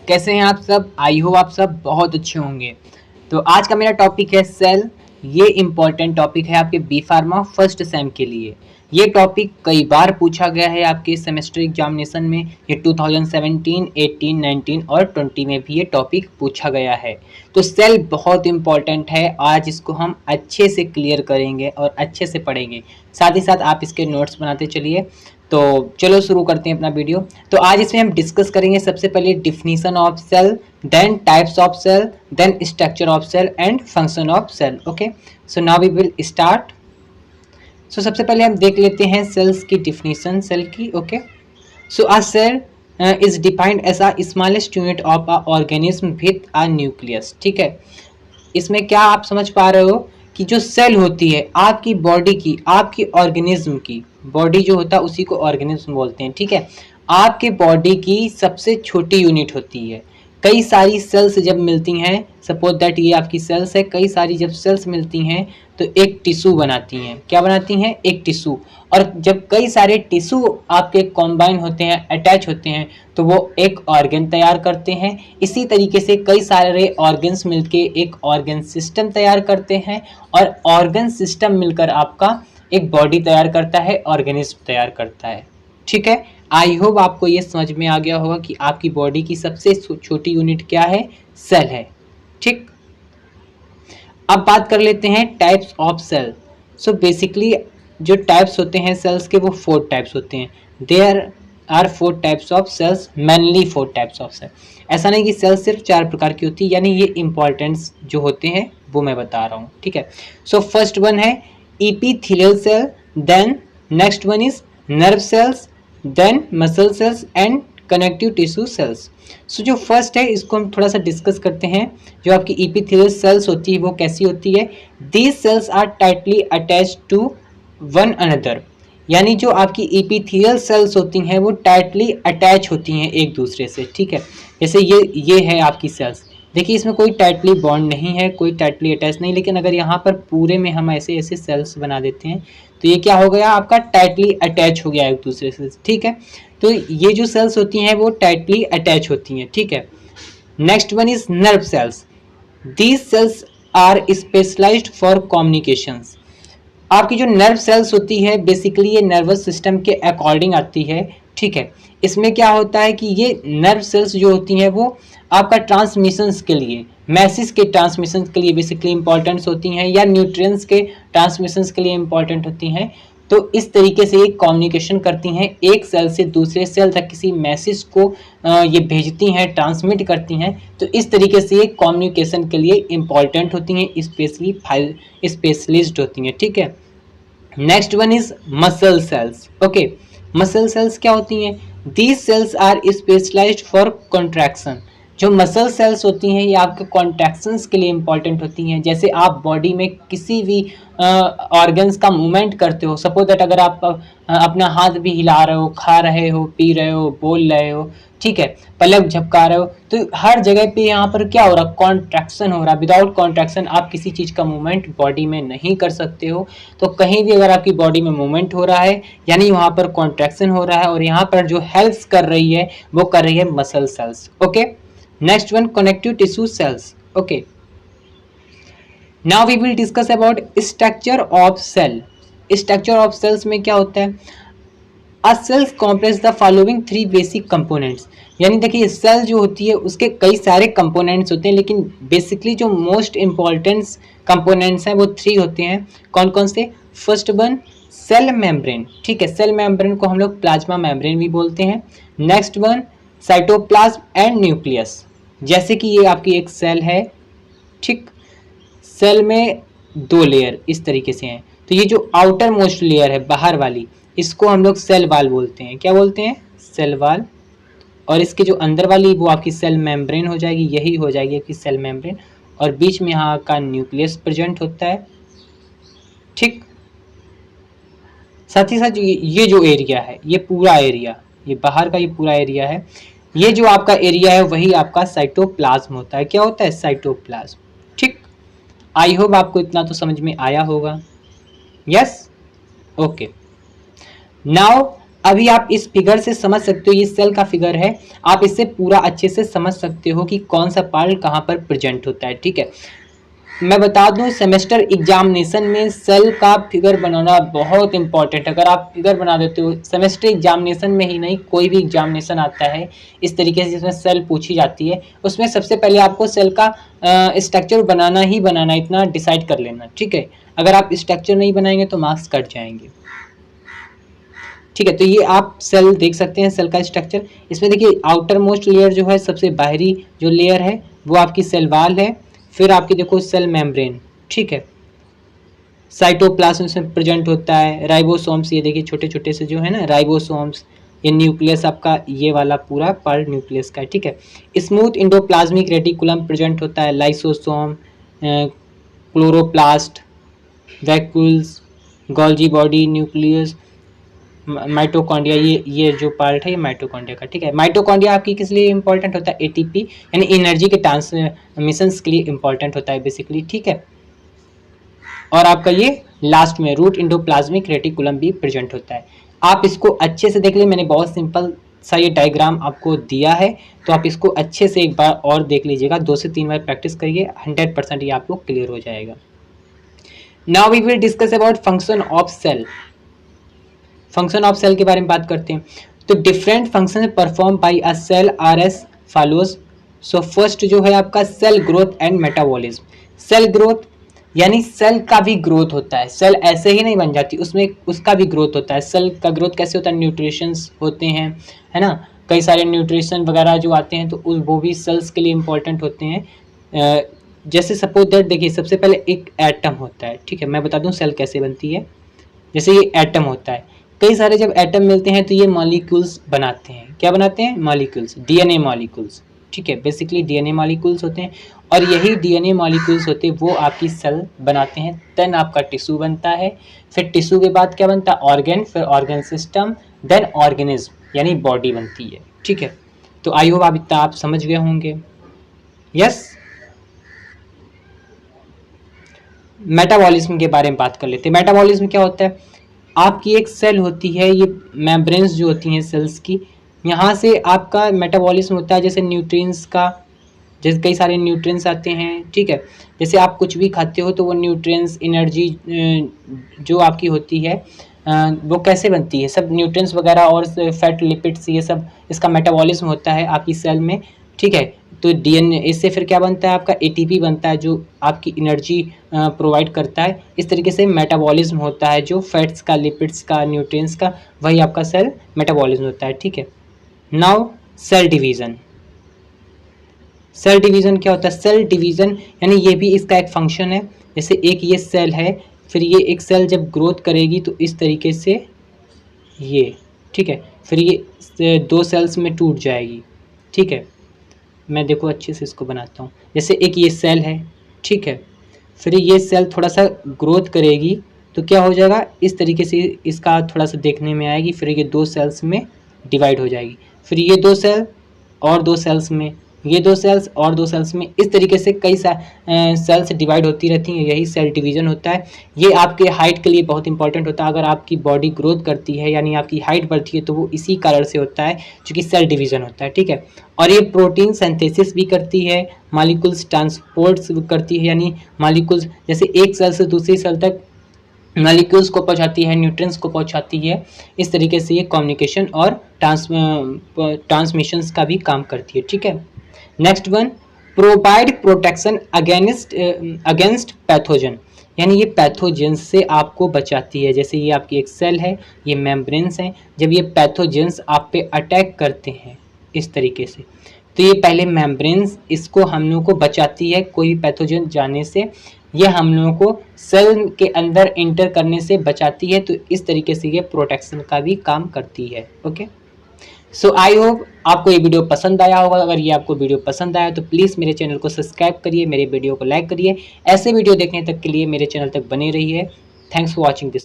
कैसे हैं आप सब? आई होप आप सब बहुत अच्छे होंगे। तो आज का मेरा टॉपिक है सेल। ये इम्पोर्टेंट टॉपिक है आपके बी फार्मा फर्स्ट सेम के लिए। ये टॉपिक कई बार पूछा गया है आपके सेमेस्टर एग्जामिनेशन में। ये 2017, 18, 19 और 20 में भी ये टॉपिक पूछा गया है। तो सेल बहुत इम्पोर्टेंट है। आज इसको हम अच्छे से क्लियर करेंगे और अच्छे से पढ़ेंगे। साथ ही साथ आप इसके नोट्स बनाते चलिए। तो चलो शुरू करते हैं अपना वीडियो। तो आज इसमें हम डिस्कस करेंगे सबसे पहले definition of cell, then types of cell, then structure of cell and function of cell. Okay, so now we will start. So सबसे पहले हम देख लेते हैं सेल्स की डिफिनीशन सेल की। Okay, so a cell is defined as a smallest unit of a organism with a nucleus. ठीक है, इसमें क्या आप समझ पा रहे हो कि जो सेल होती है आपकी बॉडी की, आपकी ऑर्गेनिज्म की, बॉडी जो होता है उसी को ऑर्गेनिज्म बोलते हैं। ठीक है, आपके बॉडी की सबसे छोटी यूनिट होती है। कई सारी सेल्स जब मिलती हैं, सपोज दैट ये आपकी सेल्स है, कई सारी जब सेल्स मिलती हैं तो एक टिश्यू बनाती हैं। क्या बनाती हैं? एक टिश्यू। और जब कई सारे टिश्यू आपके कॉम्बाइन होते हैं, अटैच होते हैं, तो वो एक ऑर्गन तैयार करते हैं। इसी तरीके से कई सारे ऑर्गन्स मिलके एक ऑर्गन सिस्टम तैयार करते हैं और ऑर्गन सिस्टम मिलकर आपका एक बॉडी तैयार करता है, ऑर्गेनिज्म तैयार करता है। ठीक है, आई होप आपको ये समझ में आ गया होगा कि आपकी बॉडी की सबसे छोटी यूनिट क्या है? सेल है। ठीक, अब बात कर लेते हैं types of cell. So basically जो टाइप्स होते हैं सेल्स के वो 4 टाइप्स होते हैं। There are 4 types of cells, mainly 4 types of cell. ऐसा नहीं कि सेल सिर्फ 4 प्रकार की होती है, यानी ये इंपॉर्टेंस जो होते हैं वो मैं बता रहा हूँ। ठीक है, सो फर्स्ट वन है epithelial cell, then next one is nerve cells, then muscle cells and connective tissue cells. सो जो फर्स्ट है इसको हम थोड़ा सा डिस्कस करते हैं। जो आपकी epithelial cells होती है वो कैसी होती है? These cells are tightly attached to one another, यानी जो आपकी epithelial cells होती हैं वो टाइटली अटैच होती हैं एक दूसरे से। ठीक है, जैसे ये है आपकी सेल्स, देखिए इसमें कोई टाइटली बॉन्ड नहीं है, कोई टाइटली अटैच नहीं, लेकिन अगर यहाँ पर पूरे में हम ऐसे ऐसे सेल्स बना देते हैं तो ये क्या हो गया? आपका टाइटली अटैच हो गया एक दूसरे से। ठीक है, तो ये जो सेल्स होती हैं वो टाइटली अटैच होती हैं। ठीक है, next one is nerve cells. These cells are specialised for communications. आपकी जो नर्व सेल्स होती है बेसिकली ये नर्वस सिस्टम के अकॉर्डिंग आती है। ठीक है, इसमें क्या होता है कि ये नर्व सेल्स जो होती हैं वो आपका ट्रांसमिशंस के लिए, मैसेज के ट्रांसमिशंस के लिए बेसिकली इंपॉर्टेंट होती हैं, या न्यूट्रिएंट्स के ट्रांसमिशंस के लिए इंपॉर्टेंट होती हैं। तो इस तरीके से ये कम्युनिकेशन करती हैं, एक सेल से दूसरे सेल तक किसी मैसेज को ये भेजती हैं, ट्रांसमिट करती हैं। तो इस तरीके से ये कम्युनिकेशन के लिए इंपॉर्टेंट होती हैं, स्पेशली स्पेशलिस्ट होती हैं। ठीक है, next one is muscle cells. Okay, muscle cells क्या होती हैं? These cells are specialised for contraction. जो मसल सेल्स होती हैं ये आपके कॉन्ट्रैक्शंस के लिए इंपॉर्टेंट होती हैं। जैसे आप बॉडी में किसी भी ऑर्गन्स का मूवमेंट करते हो, सपोज दैट अगर आप अपना हाथ भी हिला रहे हो, खा रहे हो, पी रहे हो, बोल रहे हो, ठीक है, पलक झपका रहे हो, तो हर जगह पे यहाँ पर क्या हो रहा? कॉन्ट्रैक्शन हो रहा। विदाउट कॉन्ट्रैक्शन आप किसी चीज का मूवमेंट बॉडी में नहीं कर सकते हो। तो कहीं भी अगर आपकी बॉडी में मूवमेंट हो रहा है यानी वहां पर कॉन्ट्रैक्शन हो रहा है, और यहाँ पर जो हेल्प कर रही है वो कर रही है muscle cells. Okay, next one connective tissue cells. Okay, now we will discuss about structure of cell. Structure of cells में क्या होता है? A cells complex the following 3 basic components. यानी देखिए सेल जो होती है उसके कई सारे कंपोनेंट्स होते हैं, लेकिन बेसिकली जो मोस्ट इंपॉर्टेंट कंपोनेंट्स हैं वो 3 होते हैं। कौन कौन से? First one cell membrane. ठीक है, सेल मेम्ब्रेन को हम लोग प्लाज्मा मेम्ब्रेन भी बोलते हैं। Next one cytoplasm and nucleus. जैसे कि ये आपकी एक सेल है, ठीक, सेल में 2 लेयर इस तरीके से हैं, तो ये जो आउटर मोस्ट लेयर है बाहर वाली, इसको हम लोग सेल वाल बोलते हैं। क्या बोलते हैं? Cell wall. और इसके जो अंदर वाली वो आपकी सेल मेम्ब्रेन हो जाएगी, यही हो जाएगी आपकी सेल मेम्ब्रेन, और बीच में यहाँ का न्यूक्लियस प्रेजेंट होता है। ठीक, साथ ही साथ ये जो एरिया है, ये पूरा एरिया, ये बाहर का ये पूरा एरिया है, ये जो आपका एरिया है वही आपका साइटोप्लाज्म होता है। क्या होता है? साइटोप्लाज्म। ठीक, आई होप आपको इतना तो समझ में आया होगा। Yes, okay. नाउ अभी आप इस फिगर से समझ सकते हो, ये सेल का फिगर है, आप इससे पूरा अच्छे से समझ सकते हो कि कौन सा पार्ट कहाँ पर प्रेजेंट होता है। ठीक है, मैं बता दूं सेमेस्टर एग्जामिनेशन में सेल का फिगर बनाना बहुत इंपॉर्टेंट है। अगर आप फिगर बना देते हो, सेमेस्टर एग्जामिनेशन में ही नहीं, कोई भी एग्जामिनेशन आता है इस तरीके से जिसमें सेल पूछी जाती है, उसमें सबसे पहले आपको सेल का स्ट्रक्चर बनाना ही बनाना, इतना डिसाइड कर लेना। ठीक है, अगर आप स्ट्रक्चर नहीं बनाएंगे तो मार्क्स कट जाएंगे। ठीक है, तो ये आप सेल देख सकते हैं, सेल का स्ट्रक्चर। इसमें देखिए आउटर मोस्ट लेयर जो है, सबसे बाहरी जो लेयर है वो आपकी सेल वॉल है। फिर आपकी देखो सेल मेम्ब्रेन, ठीक है, साइटोप्लाज्म में प्रेजेंट होता है, राइबोसोम्स, ये देखिए छोटे छोटे से जो है ना राइबोसोम्स, ये न्यूक्लियस आपका ये वाला पूरा पार्ट न्यूक्लियस का है। ठीक है, स्मूथ इंडोप्लाज्मिक रेटिकुलम प्रेजेंट होता है, lysosome, chloroplast, vacuoles, Golgi body, nucleus, mitochondria, ये जो पार्ट है ये माइटोकॉन्ड्रिया का। ठीक है, माइटोकॉन्ड्रिया आपकी किस लिए इंपॉर्टेंट होता है, एटीपी यानी एनर्जी के ट्रांसमिशन के लिए इंपॉर्टेंट होता है बेसिकली। ठीक है, और आपका ये लास्ट में रूट इंडोप्लाज्मिक रेटिकुलम भी प्रेजेंट होता है। आप इसको अच्छे से देख ले, मैंने बहुत सिंपल सा ये डायग्राम आपको दिया है, तो आप इसको अच्छे से एक बार और देख लीजिएगा, 2 से 3 बार प्रैक्टिस करिए, 100% ये आपको क्लियर हो जाएगा। Now we will discuss about function of cell. Function of cell के बारे में बात करते हैं। तो different function perform by a cell are as follows. So first जो है आपका cell growth and metabolism. Cell growth यानी सेल का भी ग्रोथ होता है, सेल ऐसे ही नहीं बन जाती, उसमें उसका भी ग्रोथ होता है। सेल का ग्रोथ कैसे होता है, न्यूट्रिशंस होते हैं, है ना, कई सारे न्यूट्रिशन वगैरह जो आते हैं तो वो भी सेल्स के लिए इंपॉर्टेंट होते हैं। जैसे सपोज दैट, देखिए सबसे पहले एक एटम होता है। ठीक है, मैं बता दूं सेल कैसे बनती है। जैसे ये एटम होता है, कई सारे जब एटम मिलते हैं तो ये मॉलिक्यूल्स बनाते हैं। क्या बनाते हैं, मॉलिक्यूल्स, डीएनए मॉलिक्यूल्स। ठीक है, बेसिकली डीएनए मॉलिक्यूल्स होते हैं, और यही डीएनए मॉलिक्यूल्स होते हैं वो आपकी सेल बनाते हैं। देन आपका टिश्यू बनता है, फिर टिश्यू के बाद क्या बनता है, ऑर्गन, फिर ऑर्गन सिस्टम, देन ऑर्गेनिज्म यानी बॉडी बनती है। ठीक है, तो आई होप आप इतना आप समझ गए होंगे। यस, मेटाबॉलिज्म के बारे में बात कर लेते हैं। मेटाबॉलिज्म क्या होता है, आपकी एक सेल होती है, ये मेम्ब्रेन्स जो होती हैं सेल्स की, यहाँ से आपका मेटाबॉलिज्म होता है। जैसे न्यूट्रिएंट्स का, जैसे कई सारे न्यूट्रिएंट्स आते हैं। ठीक है, जैसे आप कुछ भी खाते हो तो वो न्यूट्रिएंट्स, एनर्जी जो आपकी होती है वो कैसे बनती है, सब न्यूट्रिएंट्स वगैरह और फैट, लिपिड्स, ये सब इसका मेटाबॉलिज्म होता है आपकी सेल में। ठीक है, तो डीएनए, इससे फिर क्या बनता है आपका एटीपी बनता है जो आपकी एनर्जी प्रोवाइड करता है। इस तरीके से मेटाबॉलिज्म होता है, जो फैट्स का, लिपिड्स का, न्यूट्रिएंट्स का, वही आपका सेल मेटाबॉलिज्म होता है। ठीक है, now cell division. Cell division क्या होता है, सेल डिवीज़न यानी ये भी इसका एक फंक्शन है। जैसे एक ये सेल है, फिर ये एक सेल जब ग्रोथ करेगी तो इस तरीके से ये, ठीक है, फिर ये 2 सेल्स में टूट जाएगी। ठीक है, मैं देखो अच्छे से इसको बनाता हूँ। जैसे एक ये सेल है, ठीक है, फिर ये सेल थोड़ा सा ग्रोथ करेगी तो क्या हो जाएगा, इस तरीके से इसका थोड़ा सा देखने में आएगी, फिर ये 2 सेल्स में डिवाइड हो जाएगी, फिर ये 2 सेल और 2 सेल्स में, ये 2 सेल्स और 2 सेल्स में, इस तरीके से कई सेल्स डिवाइड होती रहती हैं, यही सेल डिवीज़न होता है। ये आपके हाइट के लिए बहुत इंपॉर्टेंट होता है। अगर आपकी बॉडी ग्रोथ करती है यानी आपकी हाइट बढ़ती है तो वो इसी कारण से होता है, क्योंकि सेल डिवीज़न होता है। ठीक है, और ये प्रोटीन सिंथेसिस भी करती है, मॉलिक्यूल्स ट्रांसपोर्ट्स करती है, यानी मॉलिक्यूल्स जैसे एक सेल से दूसरी सेल तक मॉलिक्यूल्स को पहुंचाती है, न्यूट्रिएंट्स को पहुंचाती है। इस तरीके से ये कम्युनिकेशन और ट्रांसमिशंस का भी काम करती है। ठीक है, next one, provide protection against pathogen, यानी ये पैथोजेंस से आपको बचाती है। जैसे ये आपकी एक सेल है, ये मेम्ब्रेन्स हैं, जब ये पैथोजेंस आप पे अटैक करते हैं इस तरीके से, तो ये पहले मेम्ब्रेन्स इसको हम लोगों को बचाती है कोई पैथोजन जाने से, ये हम लोगों को सेल के अंदर इंटर करने से बचाती है। तो इस तरीके से ये प्रोटेक्शन का भी काम करती है। ओके, सो आई होप आपको ये वीडियो पसंद आया होगा। अगर ये आपको वीडियो पसंद आया तो प्लीज़ मेरे चैनल को सब्सक्राइब करिए, मेरे वीडियो को लाइक करिए। ऐसे वीडियो देखने तक के लिए मेरे चैनल तक बने रहिए। Thanks for watching this.